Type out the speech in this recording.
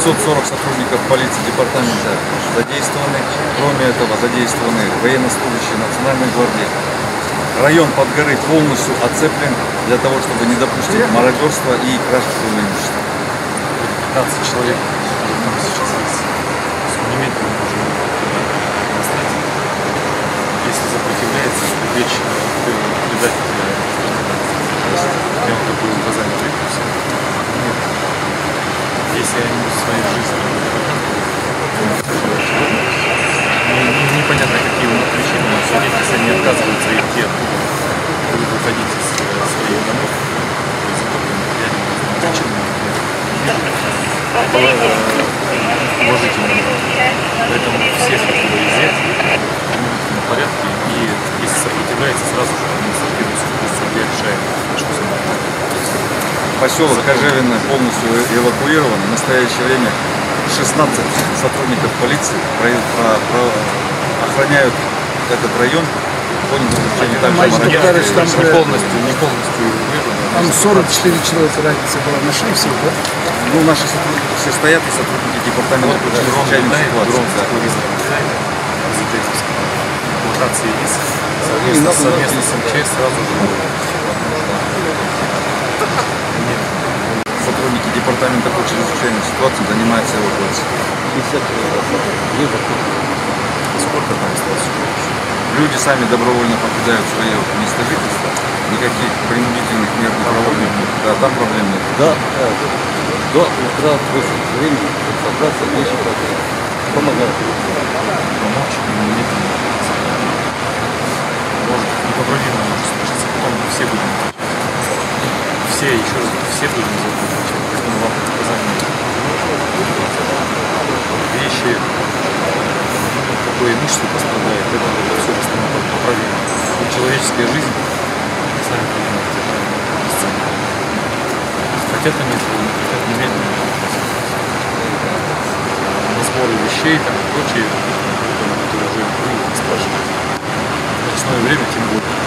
540 сотрудников полиции департамента задействованы. Кроме этого задействованы военнослужащие Национальной гвардии. Район Подгоры полностью оцеплен для того, чтобы не допустить мародерства и кражи имущества. 15 человек сейчас с пулеметом можно достать. Если сопротивляется, привлечь предателя. Я вам такое указание выпустил. Если они своей жизнью непонятно какие у них причины, но все равно, если они отказываются идти оттуда, будут выходить из своих домов, то есть уважительно. Поэтому всех оттуда изъять в порядке, и если сопротивляется, сразу же административный суд решает, что за ним. Поселок Кожевенное полностью эвакуирован. В настоящее время 16 сотрудников полиции охраняют этот район. Не полностью там 44 человека разница была. Нашли всех, да? Ну, наши сотрудники все стоят, и сотрудники департамента по чрезвычайным ситуациям. Локации есть. Совместно с МЧС сразу же. Сотрудники департамента по чрезвычайным ситуациям занимаются эвакуацией. Сколько там осталось? Люди сами добровольно покидают свое место жительства. Никаких принудительных мер не проводим. Да, там проблем нет. Да, до утра просят времени собраться, вещи помогать. Помочь, может, непоправимо может случиться. Потом все будем. Все, еще раз, все будем заключать. Поэтому вам показания вещи, какое имущество пострадает, это все поправимо. Человеческая жизнь, сами понимаете, бесценна. Хотят они этого, не хотят немедленно. На сборы вещей там и прочее, это уже спрашивать. В ночное время тем более.